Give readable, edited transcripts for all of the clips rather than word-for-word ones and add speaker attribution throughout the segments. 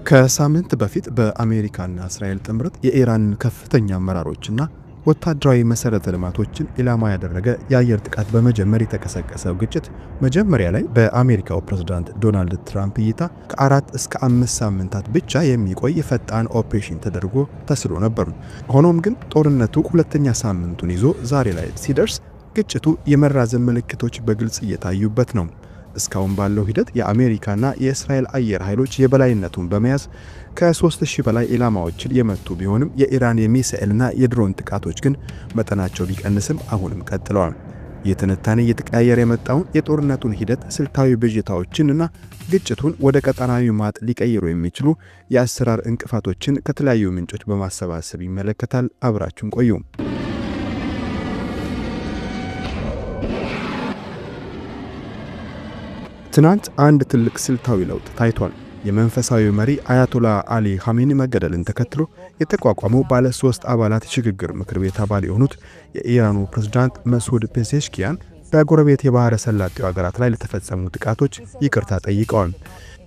Speaker 1: ከሳምንት በፊት በአሜሪካና እስራኤል ጥምረት የኢራን ከፍተኛ አመራሮችና ወታደራዊ መሰረተ ልማቶችን ኢላማ ያደረገ የአየር ጥቃት በመጀመር የተቀሰቀሰው ግጭት መጀመሪያ ላይ በአሜሪካው ፕሬዝዳንት ዶናልድ ትራምፕ እይታ ከ4 እስከ 5 ሳምንታት ብቻ የሚቆይ ፈጣን ኦፕሬሽን ተደርጎ ተስሎ ነበር። ሆኖም ግን ጦርነቱ ሁለተኛ ሳምንቱን ይዞ ዛሬ ላይ ሲደርስ ግጭቱ የመራዘም ምልክቶች በግልጽ እየታዩበት ነው። እስካሁን ባለው ሂደት የአሜሪካና የእስራኤል አየር ኃይሎች የበላይነቱን በመያዝ ከ3000 በላይ ኢላማዎችን የመቱ ቢሆንም የኢራን የሚሳኤልና የድሮን ጥቃቶች ግን መጠናቸው ቢቀንስም አሁንም ቀጥለዋል። የትንታኔ እየተቀያየረ የመጣውን የጦርነቱን ሂደት ስልታዊ ብዥታዎችንና ግጭቱን ወደ ቀጠናዊ ማጥ ሊቀይሩ የሚችሉ የአሰራር እንቅፋቶችን ከተለያዩ ምንጮች በማሰባሰብ ይመለከታል። አብራችሁን ቆዩ። ትናንት አንድ ትልቅ ስልታዊ ለውጥ ታይቷል። የመንፈሳዊ መሪ አያቶላ አሊ ኻሜኒ መገደልን ተከትሎ የተቋቋመው ባለ 3 አባላት የሽግግር ምክር ቤት አባል የሆኑት የኢራኑ ፕሬዝዳንት መስዑድ ፔዜሽኪያን በጎረቤት የባህረ ሰላጤው ሀገራት ላይ ለተፈጸሙ ጥቃቶች ይቅርታ ጠይቀዋል።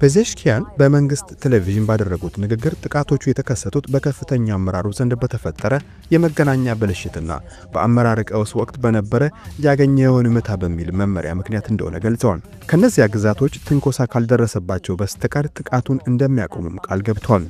Speaker 1: ፔዜሽኪያን በመንግስት ቴሌቪዥን ባደረጉት ንግግር ጥቃቶቹ የተከሰቱት በከፍተኛ አመራሩ ዘንድ በተፈጠረ የመገናኛ ብልሽትና በአመራር ቀውስ ወቅት በነበረ ያገኘውን ምታ በሚል መመሪያ ምክንያት እንደሆነ ገልጸዋል። ከነዚያ ግዛቶች ትንኮሳ ካልደረሰባቸው በስተቀር ጥቃቱን እንደሚያቆሙም ቃል ገብተዋል።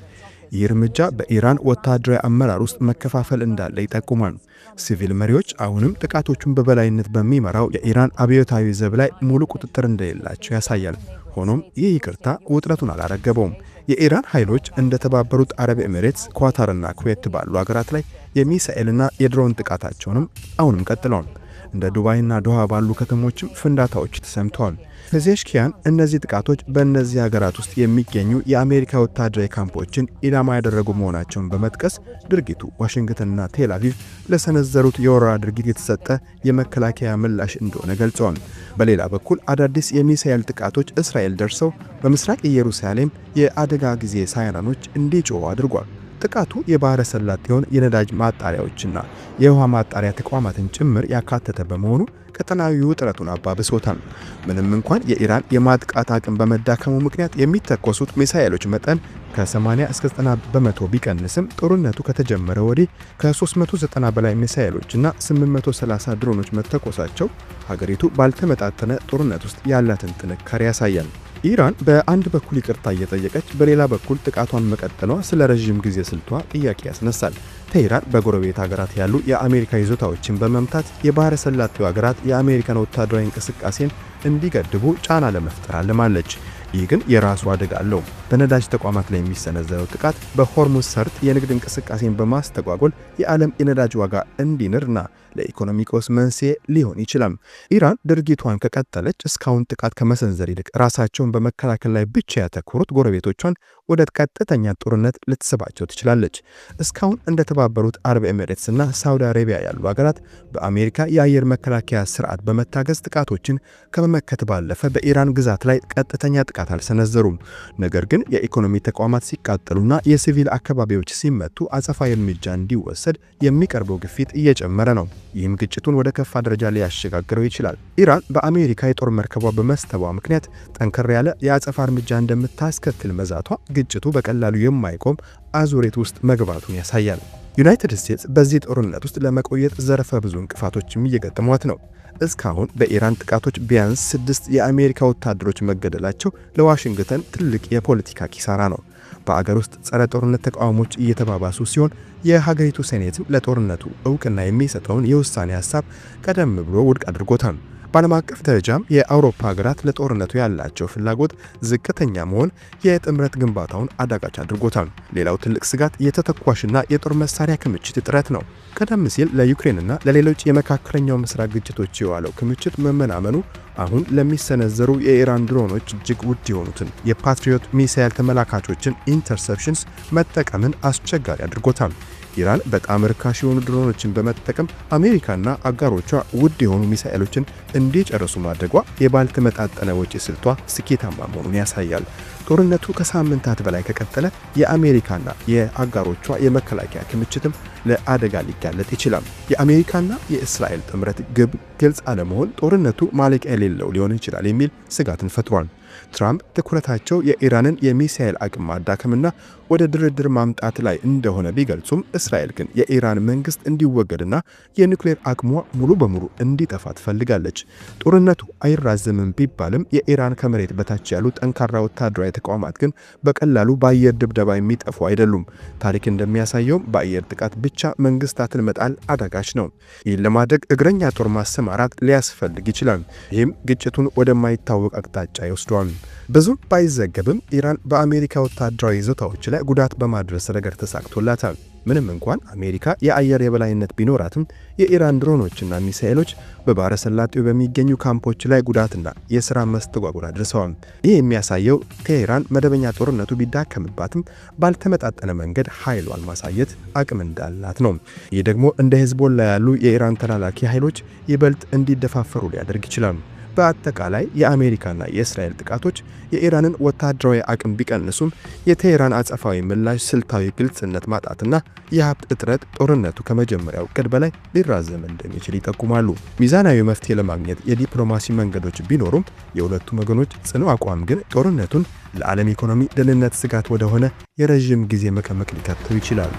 Speaker 1: ይህ እርምጃ በኢራን ወታደራዊ አመራር ውስጥ መከፋፈል እንዳለ ይጠቁማል። ሲቪል መሪዎች አሁንም ጥቃቶቹን በበላይነት በሚመራው የኢራን አብዮታዊ ዘብ ላይ ሙሉ ቁጥጥር እንደሌላቸው ያሳያል። ሆኖም ይህ ይቅርታ ውጥረቱን አላረገበውም። የኢራን ኃይሎች እንደ ተባበሩት አረብ ኤሚሬትስ፣ ኳታርና ኩዌት ባሉ ሀገራት ላይ የሚሳኤልና የድሮን ጥቃታቸውንም አሁንም ቀጥለዋል። እንደ ዱባይና ዶሃ ባሉ ከተሞችም ፍንዳታዎች ተሰምተዋል። ፔዜሽኪያን እነዚህ ጥቃቶች በእነዚህ ሀገራት ውስጥ የሚገኙ የአሜሪካ ወታደራዊ ካምፖችን ኢላማ ያደረጉ መሆናቸውን በመጥቀስ ድርጊቱ ዋሽንግተንና ቴል አቪቭ ለሰነዘሩት የወረራ ድርጊት የተሰጠ የመከላከያ ምላሽ እንደሆነ ገልጸዋል። በሌላ በኩል አዳዲስ የሚሳኤል ጥቃቶች እስራኤል ደርሰው በምስራቅ ኢየሩሳሌም የአደጋ ጊዜ ሳይረኖች እንዲጮሁ አድርጓል። ጥቃቱ የባህረ ሰላጤውን የነዳጅ ማጣሪያዎችና የውሃ ማጣሪያ ተቋማትን ጭምር ያካተተ በመሆኑ ቀጠናዊ ውጥረቱን አባብሶታል። ምንም እንኳን የኢራን የማጥቃት አቅም በመዳከሙ ምክንያት የሚተኮሱት ሚሳኤሎች መጠን ከ80 እስከ 90 በመቶ ቢቀንስም ጦርነቱ ከተጀመረ ወዲህ ከ390 በላይ ሚሳኤሎችና 830 ድሮኖች መተኮሳቸው ሀገሪቱ ባልተመጣጠነ ጦርነት ውስጥ ያላትን ጥንካሬ ያሳያል። ኢራን በአንድ በኩል ይቅርታ እየጠየቀች በሌላ በኩል ጥቃቷን መቀጠሏ ስለ ረዥም ጊዜ ስልቷ ጥያቄ ያስነሳል። ቴህራን በጎረቤት ሀገራት ያሉ የአሜሪካ ይዞታዎችን በመምታት የባህረ ሰላጤው ሀገራት የአሜሪካን ወታደራዊ እንቅስቃሴን እንዲገድቡ ጫና ለመፍጠር አልማለች። ይህ ግን የራሱ አደጋ አለው። በነዳጅ ተቋማት ላይ የሚሰነዘረው ጥቃት በሆርሙዝ ሰርጥ የንግድ እንቅስቃሴን በማስተጓጎል የዓለም የነዳጅ ዋጋ እንዲንርና ለኢኮኖሚ ቀውስ መንስኤ ሊሆን ይችላል። ኢራን ድርጊቷን ከቀጠለች እስካሁን ጥቃት ከመሰንዘር ይልቅ ራሳቸውን በመከላከል ላይ ብቻ ያተኮሩት ጎረቤቶቿን ወደ ቀጥተኛ ጦርነት ልትስባቸው ትችላለች። እስካሁን እንደ ተባበሩት አረብ ኤሚሬትስና ሳውዲ አረቢያ ያሉ ሀገራት በአሜሪካ የአየር መከላከያ ስርዓት በመታገዝ ጥቃቶችን ከመመከት ባለፈ በኢራን ግዛት ላይ ቀጥተኛ ጥቃት አልሰነዘሩም። ነገር ግን የኢኮኖሚ ተቋማት ሲቃጠሉና የሲቪል አካባቢዎች ሲመቱ አጸፋዊ እርምጃ እንዲወሰድ የሚቀርበው ግፊት እየጨመረ ነው። ይህም ግጭቱን ወደ ከፋ ደረጃ ሊያሸጋግረው ይችላል። ኢራን በአሜሪካ የጦር መርከቧ በመስተቧ ምክንያት ጠንከር ያለ የአጸፋ እርምጃ እንደምታስከትል መዛቷ ግጭቱ በቀላሉ የማይቆም አዙሪት ውስጥ መግባቱን ያሳያል። ዩናይትድ ስቴትስ በዚህ ጦርነት ውስጥ ለመቆየት ዘርፈ ብዙ እንቅፋቶችም እየገጠሟት ነው። እስካሁን በኢራን ጥቃቶች ቢያንስ 6 የአሜሪካ ወታደሮች መገደላቸው ለዋሽንግተን ትልቅ የፖለቲካ ኪሳራ ነው። በአገር ውስጥ ጸረ ጦርነት ተቃውሞች እየተባባሱ ሲሆን የሀገሪቱ ሴኔትም ለጦርነቱ እውቅና የሚሰጠውን የውሳኔ ሐሳብ ቀደም ብሎ ውድቅ አድርጎታል። በዓለም አቀፍ ደረጃም የአውሮፓ ሀገራት ለጦርነቱ ያላቸው ፍላጎት ዝቅተኛ መሆን የጥምረት ግንባታውን አዳጋች አድርጎታል። ሌላው ትልቅ ስጋት የተተኳሽና የጦር መሳሪያ ክምችት እጥረት ነው። ቀደም ሲል ለዩክሬንና ለሌሎች የመካከለኛው ምስራቅ ግጭቶች የዋለው ክምችት መመናመኑ አሁን ለሚሰነዘሩ የኢራን ድሮኖች እጅግ ውድ የሆኑትን የፓትሪዮት ሚሳኤል ተመላካቾችን ኢንተርሰፕሽንስ መጠቀምን አስቸጋሪ አድርጎታል። ኢራን በጣም ርካሽ የሆኑ ድሮኖችን በመጠቀም አሜሪካና አጋሮቿ ውድ የሆኑ ሚሳኤሎችን እንዲጨርሱ ማድረጓ የባልተመጣጠነ ወጪ ስልቷ ስኬታማ መሆኑን ያሳያል። ጦርነቱ ከሳምንታት በላይ ከቀጠለ የአሜሪካና የአጋሮቿ የመከላከያ ክምችትም ለአደጋ ሊጋለጥ ይችላል። የአሜሪካና የእስራኤል ጥምረት ግብ ግልጽ አለመሆን ጦርነቱ ማለቂያ የሌለው ሊሆን ይችላል የሚል ስጋትን ፈጥሯል። ትራምፕ ትኩረታቸው የኢራንን የሚሳኤል አቅም ማዳከምና ወደ ድርድር ማምጣት ላይ እንደሆነ ቢገልጹም እስራኤል ግን የኢራን መንግስት እንዲወገድና የኒውክሌር አቅሟ ሙሉ በሙሉ እንዲጠፋ ትፈልጋለች። ጦርነቱ አይራዘምም ቢባልም የኢራን ከመሬት በታች ያሉ ጠንካራ ወታደራዊ ተቋማት ግን በቀላሉ በአየር ድብደባ የሚጠፉ አይደሉም። ታሪክ እንደሚያሳየው በአየር ጥቃት ብቻ መንግስታትን መጣል አዳጋች ነው። ይህን ለማድረግ እግረኛ ጦር ማሰማራት ሊያስፈልግ ይችላል። ይህም ግጭቱን ወደማይታወቅ አቅጣጫ ይወስደዋል። ብዙም ባይዘገብም ኢራን በአሜሪካ ወታደራዊ ይዞታዎች ላይ ጉዳት በማድረስ ረገድ ተሳክቶላታል። ምንም እንኳን አሜሪካ የአየር የበላይነት ቢኖራትም የኢራን ድሮኖችና ሚሳኤሎች በባህረ ሰላጤው በሚገኙ ካምፖች ላይ ጉዳትና የሥራ መስተጓጎል አድርሰዋል። ይህ የሚያሳየው ቴሄራን መደበኛ ጦርነቱ ቢዳከምባትም ባልተመጣጠነ መንገድ ኃይሏን ማሳየት አቅም እንዳላት ነው። ይህ ደግሞ እንደ ሂዝቦላ ያሉ የኢራን ተላላኪ ኃይሎች ይበልጥ እንዲደፋፈሩ ሊያደርግ ይችላል። በአጠቃላይ የአሜሪካና የእስራኤል ጥቃቶች የኢራንን ወታደራዊ አቅም ቢቀንሱም የቴሄራን አጸፋዊ ምላሽ ስልታዊ ግልጽነት ማጣትና የሀብት እጥረት ጦርነቱ ከመጀመሪያው ዕቅድ በላይ ሊራዘም እንደሚችል ይጠቁማሉ። ሚዛናዊ መፍትሄ ለማግኘት የዲፕሎማሲ መንገዶች ቢኖሩም የሁለቱም ወገኖች ጽኑ አቋም ግን ጦርነቱን ለዓለም ኢኮኖሚ ደህንነት ስጋት ወደሆነ የረዥም ጊዜ መቀመቅ ሊከተው ይችላል።